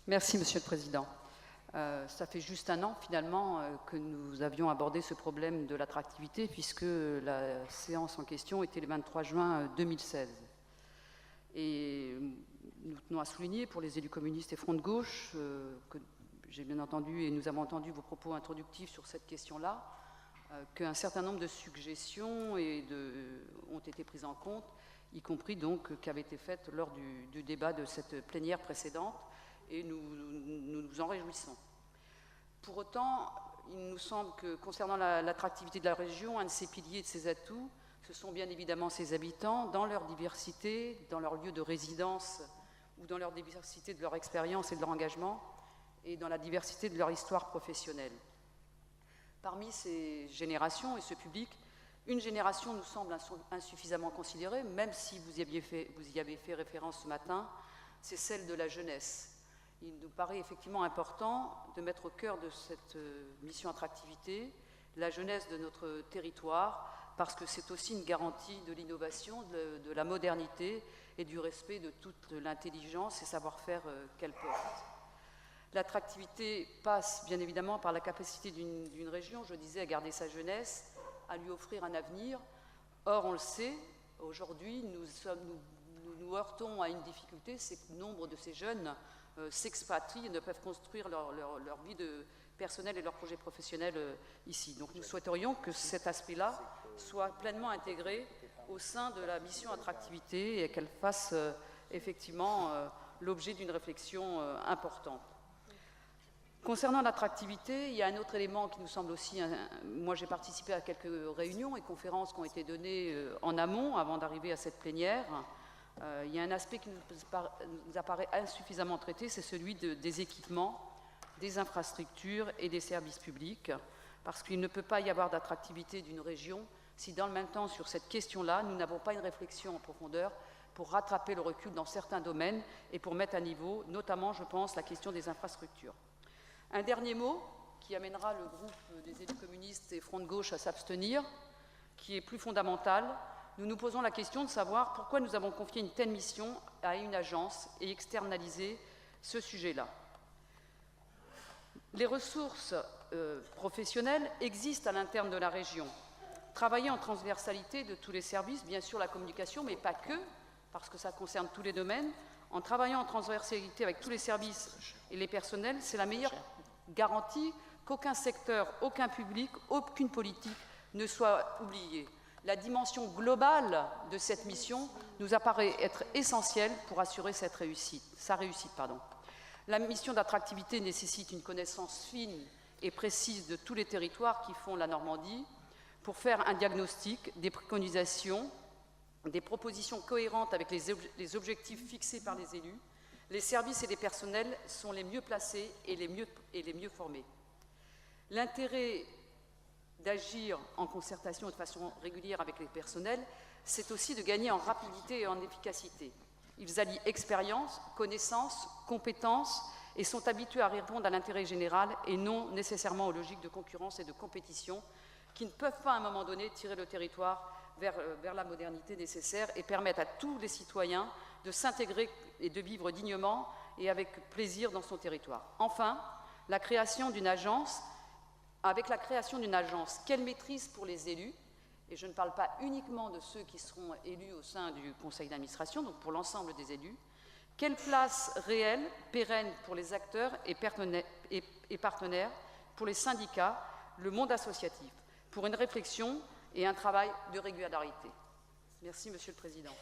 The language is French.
Merci, Monsieur le Président. Ça fait juste un an, finalement, que nous avions abordé ce problème de l'attractivité, puisque la séance en question était le 23 juin 2016. Et nous tenons à souligner, pour les élus communistes et Front de Gauche, que j'ai bien entendu, et nous avons entendu vos propos introductifs sur cette question-là, qu'un certain nombre de suggestions ont été prises en compte, y compris donc qui avaient été faites lors du débat de cette plénière précédente, et nous nous en réjouissons. Pour autant, il nous semble que concernant l'attractivité de la région, un de ses piliers, de ses atouts, ce sont bien évidemment ses habitants, dans leur diversité, dans leur lieu de résidence, ou dans leur diversité de leur expérience et de leur engagement, et dans la diversité de leur histoire professionnelle. Parmi ces générations et ce public, une génération nous semble insuffisamment considérée, même si vous y avez fait référence ce matin, c'est celle de la jeunesse. Il nous paraît effectivement important de mettre au cœur de cette mission attractivité la jeunesse de notre territoire, parce que c'est aussi une garantie de l'innovation, de la modernité et du respect de toute l'intelligence et savoir-faire qu'elle porte. L'attractivité passe bien évidemment par la capacité d'une région, je disais, à garder sa jeunesse, à lui offrir un avenir. Or, on le sait, aujourd'hui, nous heurtons à une difficulté, c'est que nombre de ces jeunes s'expatrient et ne peuvent construire leur vie personnelle et leur projet professionnel ici. Donc nous souhaiterions que cet aspect-là soit pleinement intégré au sein de la mission attractivité et qu'elle fasse effectivement l'objet d'une réflexion importante. Concernant l'attractivité, il y a un autre élément qui nous semble aussi... Moi, j'ai participé à quelques réunions et conférences qui ont été données en amont, avant d'arriver à cette plénière. Il y a un aspect qui nous apparaît insuffisamment traité, c'est celui des équipements, des infrastructures et des services publics, parce qu'il ne peut pas y avoir d'attractivité d'une région si, dans le même temps, sur cette question-là, nous n'avons pas une réflexion en profondeur pour rattraper le recul dans certains domaines et pour mettre à niveau, notamment, je pense, la question des infrastructures. Un dernier mot qui amènera le groupe des élus communistes et Front de Gauche à s'abstenir, qui est plus fondamental. Nous nous posons la question de savoir pourquoi nous avons confié une telle mission à une agence et externalisé ce sujet-là. Les ressources professionnelles existent à l'interne de la région. Travailler en transversalité de tous les services, bien sûr la communication, mais pas que, parce que ça concerne tous les domaines. En travaillant en transversalité avec tous les services et les personnels, c'est la meilleure garantie qu'aucun secteur, aucun public, aucune politique ne soit oublié. La dimension globale de cette mission nous apparaît être essentielle pour assurer sa réussite. La mission d'attractivité nécessite une connaissance fine et précise de tous les territoires qui font la Normandie pour faire un diagnostic, des préconisations, des propositions cohérentes avec les objectifs fixés par les élus. Les services et les personnels sont les mieux placés et les mieux formés. L'intérêt d'agir en concertation de façon régulière avec les personnels, c'est aussi de gagner en rapidité et en efficacité. Ils allient expérience, connaissance, compétences et sont habitués à répondre à l'intérêt général et non nécessairement aux logiques de concurrence et de compétition qui ne peuvent pas à un moment donné tirer le territoire vers la modernité nécessaire et permettre à tous les citoyens de s'intégrer et de vivre dignement et avec plaisir dans son territoire. Enfin, la création d'une agence. Avec la création d'une agence, quelle maîtrise pour les élus, et je ne parle pas uniquement de ceux qui seront élus au sein du conseil d'administration, donc pour l'ensemble des élus, quelle place réelle, pérenne pour les acteurs et partenaires, pour les syndicats, le monde associatif, pour une réflexion et un travail de régularité. Merci, Monsieur le Président.